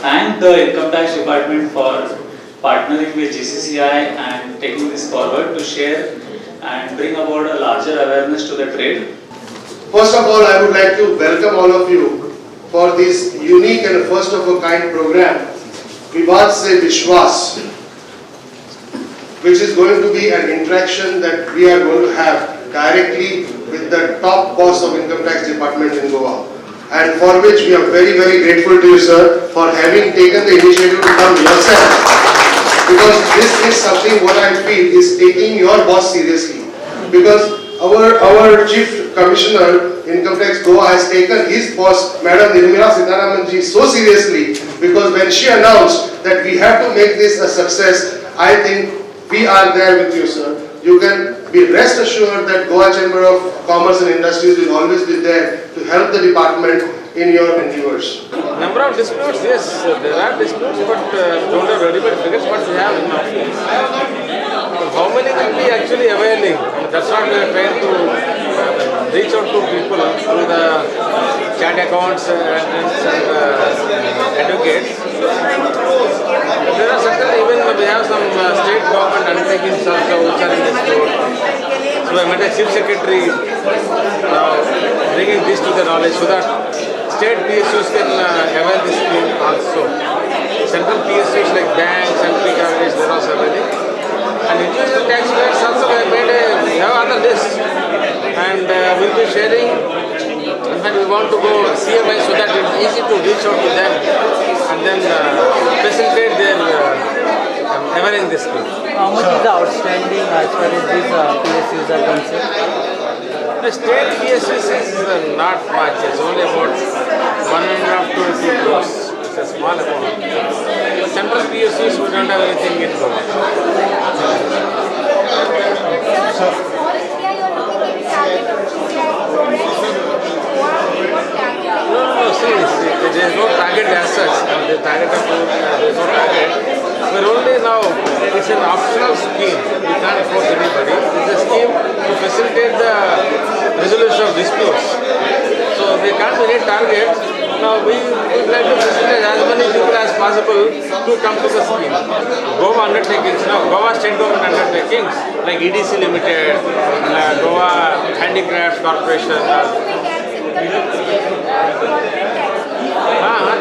thank the Income Tax Department for partnering with GCCI and taking this forward to share and bring about a larger awareness to the trade. First of all, I would like to welcome all of you for this unique and first of a kind program, Vivad Se Vishwas, which is going to be an interaction that we are going to have directly with the top boss of Income Tax Department in Goa, and for which we are very, very grateful to you, sir, for having taken the initiative to come yourself, because this is something what I feel is taking your boss seriously, because our Chief Commissioner Income Tax Goa has taken his boss, Madam Nirmala Sitharaman ji, so seriously, because when she announced that we have to make this a success, I think we are there with you, sir. You can be rest assured that Goa Chamber of Commerce and Industries will always be there to help the department in your endeavors. Number of disputes, yes, there are disputes, but don't have ready-made figures, but we have enough. How many will be actually availing? That's what we are trying to reach out to people through the chat accounts and advocates. There are certain, even we have some state government undertakings also which are in this code. So I met a chief secretary bringing this to the knowledge so that state PSUs can avail this scheme also. Central PSUs like banks and pre-governments, they are also availing. And individual taxpayers also we have other list, and we'll be sharing. In fact, we want to go CMI so that it's easy to reach out to them and then facilitate their availing this scheme. How much is the outstanding as far as these PSUs are concerned? The state PSUs is not much. It's only about 1.5 to 2 crores. It's a small amount. Central PSUs, we don't have anything in Goa. No, see, there is no target as such. The target of there is no target. We're only now, it's an optional scheme. We can't force anybody. It's a scheme to facilitate the resolution of disputes. So there can't be any target. Now we would like to facilitate as many people as possible to come to the scheme. Goa undertakings, Goa state government undertakings like EDC Limited, Goa Handicrafts Corporation.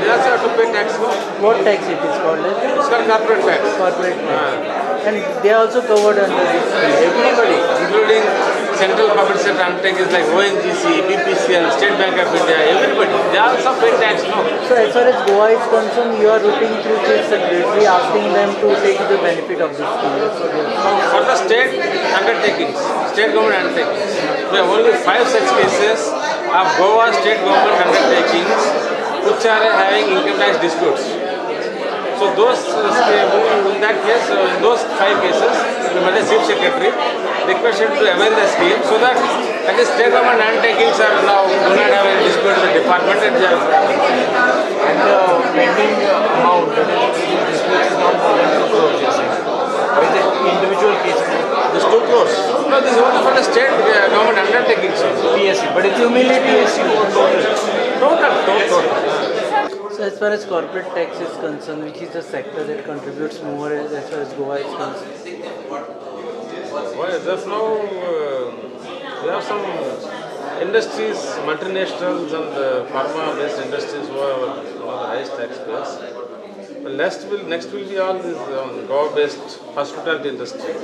They also have to pay tax. What tax it is called? It's called corporate tax. Corporate tax. And they are also covered under this scheme. Everybody, including central public sector undertakings like ONGC, BPCL, State Bank of India, everybody, they also pay tax, no? So as far as Goa is concerned, you are routing through Chief Secretary asking them to take the benefit of this scheme. For the state undertakings, state government undertakings, we have only 5 such cases of Goa state government undertakings which are having income tax disputes. So those, in that case, in those 5 cases, we met a chief secretary requested to avail the scheme so that at least state government undertakings are now do not have any dispute with the department and they are. And the pending amount that is dispute is not more than 2 crores, you're saying. Or is it individual cases? This 2 crores. No, this is only for the state government undertakings. PSU, but it's only PSU Total. So as far as corporate tax is concerned, which is the sector that contributes more as far as Goa is concerned? Well, just now we have some industries, multinationals and pharma-based industries who are one of the highest taxpayers. Well, next will be all these Goa-based hospitality industry.